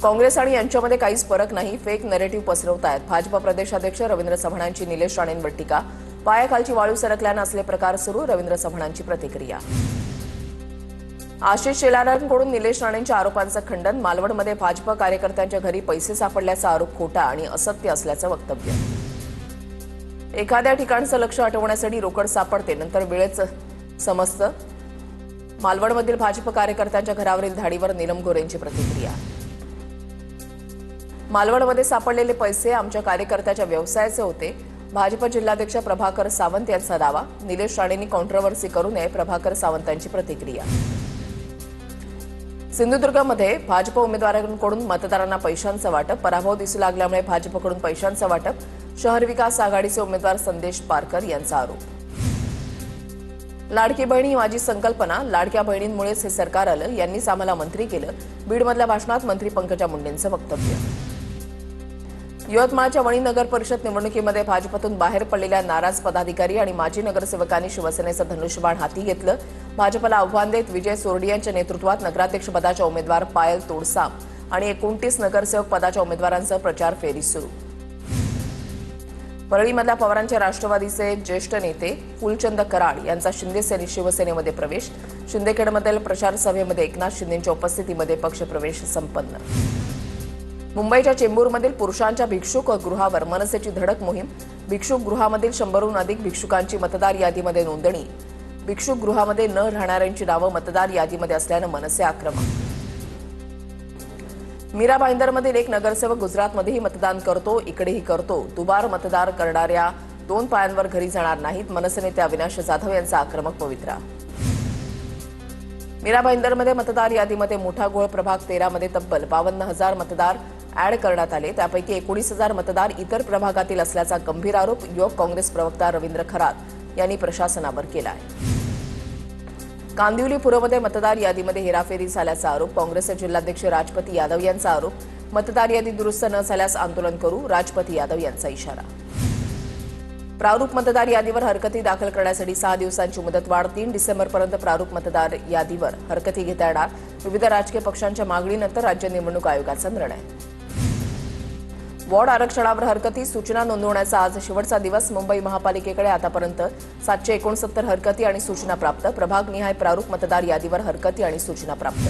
काँग्रेस आणि यांच्यामध्ये काहीच फरक नाही, फेक नरेटिव्ह पसरवतायत भाजप प्रदेशाध्यक्ष रवींद्र चव्हाणांची निलेश राणेंवर टीका. पायाखालची वाळू सरकल्यानं असले प्रकार सुरू, रवींद्र चव्हाणांची प्रतिक्रिया. आशिष शेलारांकडून निलेश राणेंच्या आरोपांचं खंडन. मालवणमध्ये भाजप कार्यकर्त्यांच्या घरी पैसे सापडल्याचा आरोप खोटा आणि असत्य असल्याचं वक्तव्य. एखाद्या ठिकाणचं लक्ष हटवण्यासाठी रोकड सापडते, नंतर वेळेच समजतं. मालवणमधील भाजप कार्यकर्त्यांच्या घरावरील धाडीवर नीलम गोरेंची प्रतिक्रिया. मालवणमध्ये सापडलेले पैसे आमच्या कार्यकर्त्याच्या व्यवसायाचे होते, भाजप जिल्हाध्यक्ष प्रभाकर सावंत यांचा दावा. निलेश राणेंनी कॉन्ट्रोव्हर्सी करू नये, प्रभाकर सावंतांची प्रतिक्रिया. सिंधुदुर्गमध्ये भाजप उमेदवारांकडून मतदारांना पैशांचं वाटप. पराभव दिसू लागल्यामुळे भाजपकडून पैशांचं वाटप. शहर विकास आघाडीचे उमेदवार संदेश पारकर यांचा आरोप. लाडकी बहीण ही माझी संकल्पना, लाडक्या बहिणींमुळेच हे सरकार आलं, यांनीच आम्हाला मंत्री केलं. बीडमधल्या भाषणात मंत्री पंकजा मुंडेंचं वक्तव्य. यवतमाळच्या वणी नगर परिषद निवडणुकीमध्ये भाजपतून बाहेर पडलेल्या नाराज पदाधिकारी आणि माजी नगरसेवकांनी शिवसेनेचं धनुष्यबाण हाती घेतलं. भाजपला आव्हान देत विजय सोरडियांच्या नेतृत्वात नगराध्यक्षपदाच्या उमेदवार पायल तोडसाम आणि 29 नगरसेवक पदाच्या उमेदवारांचा प्रचार फेरी सुरू. परळीमधल्या पवारांच्या राष्ट्रवादीचे ज्येष्ठ नेते फुलचंद कराड यांचा शिवसेनेमध्ये प्रवेश. शिंदेखेडमधील प्रचार सभेमध्ये एकनाथ शिंदेंच्या उपस्थितीमध्ये पक्षप्रवेश संपन्न. मुंबईच्या चेंबूरमधील पुरुषांच्या भिक्षुक गृहावर मनसेची धडक मोहीम. भिक्षुक गृहामधील 100हून अधिक भिक्षुकांची मतदार यादीमध्ये नोंदणी. भिक्षुक गृहामध्ये न राहणाऱ्यांची नावं मतदार यादीमध्ये असल्यानं मनसे आक्रमक. मीरा भाईंदरमधील एक नगरसेवक गुजरातमध्येही मतदान करतो, इकडेही करतो. दुबार मतदार करणाऱ्या 2 पायांवर घरी जाणार नाहीत. मनसे नेते अविनाश जाधव यांचा आक्रमक पवित्रा. मीरा भाईंदरमध्ये मतदार यादीमध्ये मोठा घोळ. प्रभाग 13 मध्ये तब्बल 52,000 मतदार ऍड करण्यात आले, त्यापैकी 19,000 मतदार इतर प्रभागातील असल्याचा गंभीर आरोप युवक काँग्रेस प्रवक्ता रवींद्र खरात यांनी प्रशासनावर केला आहे. कांदिवली पुरमध्ये मतदार यादीमध्ये हेराफेरी झाल्याचा आरोप. काँग्रेसचे जिल्हाध्यक्ष राजपती यादव यांचा आरोप. मतदार यादी दुरुस्त न झाल्यास आंदोलन करू, राजपती यादव यांचा इशारा. प्रारूप मतदार यादीवर हरकती दाखल करण्यासाठी 6 दिवसांची मुदतवाढ. 3 डिसेंबरपर्यंत प्रारूप मतदार यादीवर हरकती घेता येणार. विविध राजकीय पक्षांच्या मागणीनंतर राज्य निवडणूक आयोगाचा निर्णय. वॉर्ड आरक्षणावर हरकती. सूचना नोंदवण्याचा आज शेवटचा दिवस. मुंबई महापालिकेकडे आतापर्यंत 769 हरकती आणि सूचना प्राप्त. प्रभागनिहाय प्रारूप मतदार यादीवर हरकती आणि सूचना प्राप्त.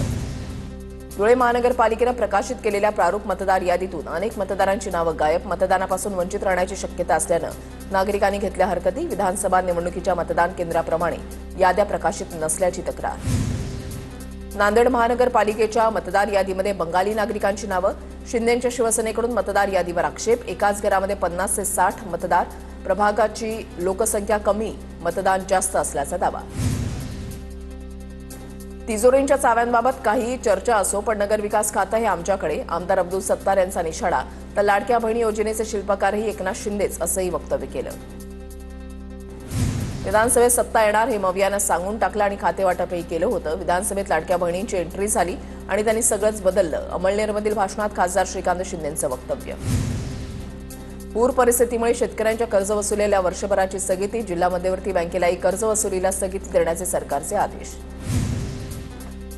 धुळे महानगरपालिकेनं प्रकाशित केलेल्या प्रारूप मतदार यादीतून अनेक मतदारांची नावं गायब. मतदानापासून वंचित राहण्याची शक्यता असल्यानं नागरिकांनी घेतल्या हरकती. विधानसभा निवडणुकीच्या मतदान केंद्राप्रमाणे याद्या प्रकाशित नसल्याची तक्रार. नांदेड महानगरपालिकेच्या मतदार यादीमध्ये बंगाली नागरिकांची नावं. शिंदेंच्या शिवसेनेकडून मतदार यादीवर आक्षेप. एकाच घरामध्ये 50 ते 60 मतदार. प्रभागाची लोकसंख्या कमी, मतदान जास्त असल्याचा दावा. तिजोरींच्या चाव्यांबाबत काही चर्चा असो, पण नगरविकास खातं हे आमच्याकडे. आमदार अब्दुल सत्तार यांचा निशाणा. तर लाडक्या बहिणी योजनेचे शिल्पकारही एकनाथ शिंदेच, असंही वक्तव्य केलं. विधानसभेत सत्ता येणार हे मवियानं सांगून टाकलं आणि खातेवाटपही केलं होतं. विधानसभेत लाडक्या बहिणींची एंट्री झाली आणि त्यांनी सगळंच बदललं. अमळनेरमधील भाषणात खासदार श्रीकांत शिंदेंचं वक्तव्य. पूर परिस्थितीमुळे शेतकऱ्यांच्या कर्जवसुलीला वर्षभराची स्थगिती. जिल्हा मध्यवर्ती बँकेलाही कर्जवसुलीला स्थगिती देण्याचे सरकारचे आदेश.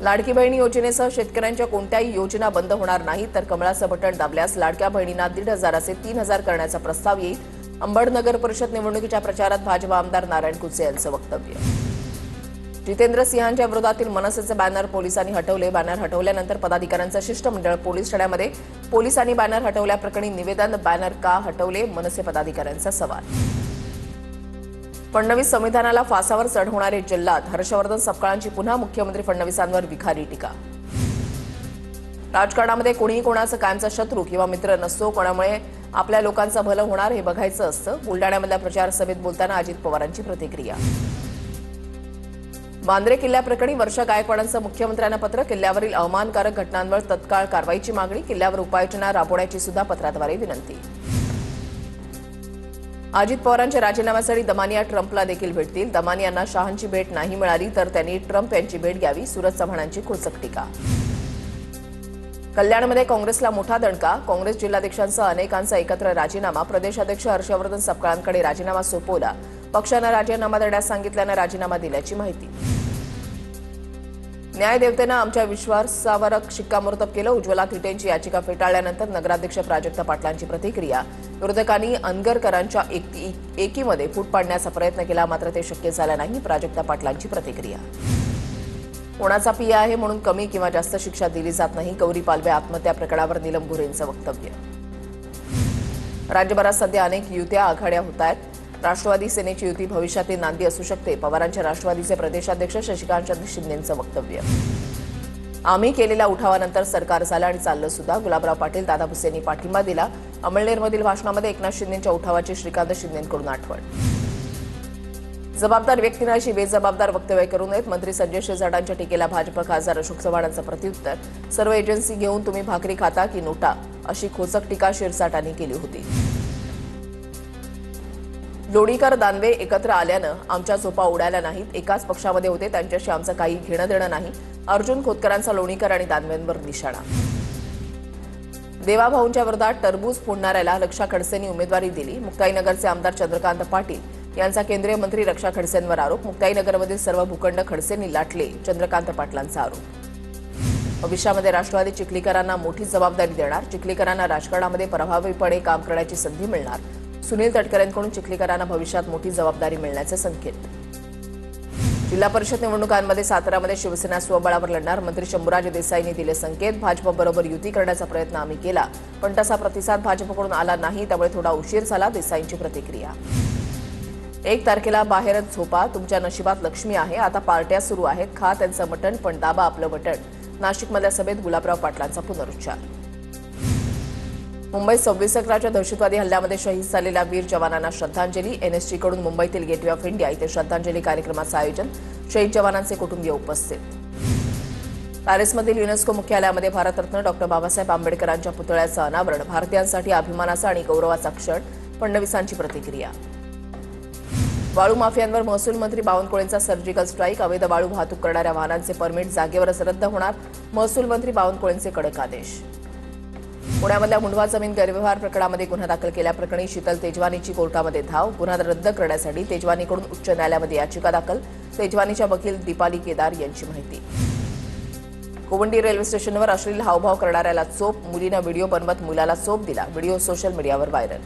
लाडकी बहिणी योजनेसह शेतकऱ्यांच्या कोणत्याही योजना बंद होणार नाही, तर कमळाचं बटण दाबल्यास लाडक्या बहिणींना 1,500 से 3,000 करण्याचा प्रस्ताव येईल. अंबड नगर परिषद निवडणुकीच्या प्रचारात भाजप आमदार नारायण कुचे यांचं वक्तव्य. जितेंद्र सिंहांच्या विरोधातील मनसेचे बॅनर पोलिसांनी हटवले. बॅनर हटवल्यानंतर पदाधिकाऱ्यांचं शिष्टमंडळ पोलीस ठाण्यामध्ये. पोलिसांनी बॅनर हटवल्याप्रकरणी निवेदन. बॅनर का हटवले, मनसे पदाधिकाऱ्यांचा सवाल. फडणवीस संविधानाला फासावर चढवणारे जल्लाद. हर्षवर्धन सपकाळांची पुन्हा मुख्यमंत्री फडणवीसांवर विखारी टीका. राजकारणामध्ये कोणीही कोणाचा कायमचा शत्रू किंवा मित्र नसतो. कोणामुळे आपल्या लोकांचं भलं होणार हे बघायचं असतं. बुलडाण्यामधल्या प्रचार सभेत बोलताना अजित पवारांची प्रतिक्रिया. बांद्रे किल्ल्याप्रकरणी वर्षा गायकवाडांचं मुख्यमंत्र्यांना पत्र. किल्ल्यावरील अवमानकारक घटनांवर तत्काळ कारवाईची मागणी. किल्ल्यावर उपाययोजना राबवण्याची सुद्धा पत्राद्वारे विनंती. अजित पवारांच्या राजीनाम्यासाठी दमानिया ट्रम्पला देखील भेटतील. दमानियांना शहांची भेट नाही मिळाली तर त्यांनी ट्रम्प यांची भेट घ्यावी. सूरज चव्हाणांची खुरचक टीका. कल्याणमध्ये काँग्रेसला मोठा दणका. काँग्रेस जिल्हाध्यक्षांसह अनेकांचा एकत्र राजीनामा. प्रदेशाध्यक्ष हर्षवर्धन सपकाळांकडे राजीनामा सोपवला. पक्षानं राजीनामा देण्यास सांगितल्यानं राजीनामा दिल्याची माहिती. न्यायदेवतेनं आमच्या विश्वासावर शिक्कामोर्तब केलं. उज्ज्वला थिटेंची याचिका फेटाळल्यानंतर नगराध्यक्ष प्राजक्ता पाटलांची प्रतिक्रिया. विरोधकांनी अनगरकरांच्या एकीमध्ये फूट पाडण्याचा प्रयत्न केला, मात्र ते शक्य झालं नाही. प्राजक्ता पाटलांची प्रतिक्रिया. कोणाचा पिया आहे म्हणून कमी किंवा जास्त शिक्षा दिली जात नाही. गौरी पालवे आत्महत्या प्रकरणावर नीलम गोऱ्हेंचं वक्तव्य. राज्यभरात सध्या अनेक युत्या आघाड्या होत आहेत. राष्ट्रवादी सेनेची युती भविष्यातील नांदी असू शकते. पवारांच्या राष्ट्रवादीचे प्रदेशाध्यक्ष शशिकांत शिंदेंचं वक्तव्य. आम्ही केलेल्या उठावानंतर सरकार झालं आणि चाललं सुद्धा. गुलाबराव पाटील, दादा भुसेंनी पाठिंबा दिला. अमळनेरमधील भाषणामध्ये एकनाथ शिंदेंच्या उठावाची श्रीकांत शिंदेंकडून आठवण. जबाबदार व्यक्तींना अशी बेजबाबदार वक्तव्य करू नयेत. मंत्री संजय शिरसाटांच्या टीकेला भाजप खासदार अशोक चव्हाणांचं प्रत्युत्तर. सर्व एजन्सी घेऊन तुम्ही भाकरी खाता की नोटा, अशी खोचक टीका शिरसाटांनी केली होती. लोणीकर दानवे एकत्र आल्यानं आमच्या झोपा उडाल्या नाहीत. एकाच पक्षामध्ये होते, त्यांच्याशी आमचं काही घेणं देणं नाही. अर्जुन खोतकरांचा लोणीकर आणि दानवेंवर निशाणा. देवाभाऊंच्या विरोधात टरबूज फोडणाऱ्याला रक्षा खडसेंनी उमेदवारी दिली. मुक्ताईनगरचे आमदार चंद्रकांत पाटील यांचा केंद्रीय मंत्री रक्षा खडसेंवर आरोप. मुक्ताईनगरमधील सर्व भूखंड खडसेंनी लाटले, चंद्रकांत पाटलांचा आरोप. भविष्यामध्ये राष्ट्रवादी चिखलीकरांना मोठी जबाबदारी देणार. चिखलीकरांना राजकारणामध्ये प्रभावीपणे काम करण्याची संधी मिळणार. सुनील तटकरेंकडून चिखलीकरांना भविष्यात मोठी जबाबदारी मिळण्याचे संकेत. जिल्हा परिषद निवडणुकांमध्ये सातारामध्ये शिवसेना स्वबळावर लढणार. मंत्री शंभूराज देसाईंनी दिले संकेत. भाजपबरोबर युती करण्याचा प्रयत्न आम्ही केला, पण तसा प्रतिसाद भाजपकडून आला नाही, त्यामुळे थोडा उशीर झाला. देसाईंची प्रतिक्रिया. 1 तारखेला बाहेरच झोपा, तुमच्या नशिबात लक्ष्मी आहे. आता पार्ट्या सुरू आहेत. खा त्यांचं मटण, पण दाबा आपलं बटण. नाशिकमधल्या सभेत गुलाबराव पाटलांचा पुनरुच्चार. मुंबईत 26 अकराच्या दहशतवादी हल्ल्यामध्ये शहीद झालेल्या वीर जवानांना श्रद्धांजली. एनएसजीकडून मुंबईतील गेटवे ऑफ इंडिया इथे श्रद्धांजली कार्यक्रमाचं आयोजन. शहीद जवानांचे कुटुंबीय उपस्थित. पॅरिसमधील युनेस्को मुख्यालयामध्ये भारतरत्न डॉक्टर बाबासाहेब आंबेडकरांच्या पुतळ्याचं अनावरण. भारतीयांसाठी अभिमानाचा आणि गौरवाचा क्षण. फडणवीसांची प्रतिक्रिया. वाळू माफियांवर महसूल मंत्री बावनकुळेंचा सर्जिकल स्ट्राईक. अवैध वाळू वाहतूक करणाऱ्या वाहनांचे परमिट जागेवरच रद्द होणार. महसूल मंत्री बावनकुळेंचे कडक आदेश. पुण्यामधल्या मुंढवा जमीन गैरव्यवहार प्रकरणामध्ये गुन्हा दाखल केल्याप्रकरणी शीतल तेजवानीची कोर्टामध्ये धाव. गुन्हा रद्द करण्यासाठी तेजवानीकडून उच्च न्यायालयामध्ये याचिका दाखल. तेजवानीच्या वकील दीपाली केदार यांची माहिती. गोवंडी रेल्वे स्टेशनवर अश्लील हावभाव करणाऱ्याला चोप. मुलीनं व्हिडिओ बनवत मुलाला चोप दिला. व्हिडिओ सोशल मीडियावर व्हायरल.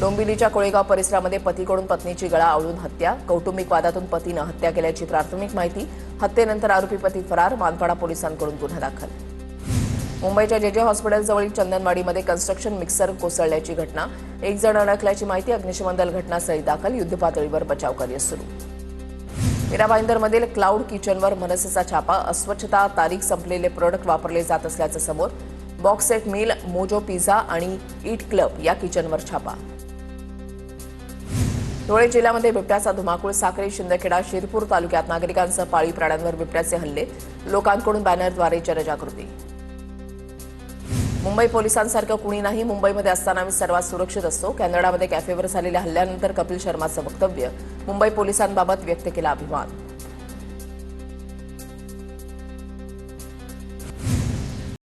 डोंबिवलीच्या कोळेगाव परिसरामध्ये पतीकडून पत्नीची गळा आवळून हत्या. कौटुंबिक वादातून पतीनं हत्या केल्याची प्राथमिक माहिती. हत्येनंतर आरोपी पती फरार. मानपाडा पोलिसांकडून गुन्हा दाखल. मुंबईच्या जेजे हॉस्पिटलजवळील चंदनवाडीमध्ये कन्स्ट्रक्शन मिक्सर कोसळल्याची घटना. 1 जण अडकल्याची माहिती. अग्निशमन दल घटनास्थळी दाखल. युद्धपातळीवर बचावकार्य सुरू. मीरा भाईंदरमधील क्लाउड किचनवर मनसेचा छापा. अस्वच्छता, तारीख संपलेले प्रोडक्ट वापरले जात असल्याचं समोर. Box set mill, mojo pizza आणि ईट क्लब या किचनवर छापा. धुळे जिल्ह्यामध्ये बिबट्याचा धुमाकूळ. साक्री, शिंदखेडा, शिरपूर तालुक्यात नागरिकांसह पाळीव प्राण्यांवर बिबट्याचे हल्ले. लोकांकडून बॅनरद्वारे जनजागृती. मुंबई पोलिसांसारखं कुणी नाही. मुंबईमध्ये असताना आम्ही सर्वात सुरक्षित असतो. कॅनडामध्ये कॅफेवर झालेल्या हल्ल्यानंतर कपिल शर्माचं वक्तव्य. मुंबई पोलिसांबाबत व्यक्त केला अभिमान.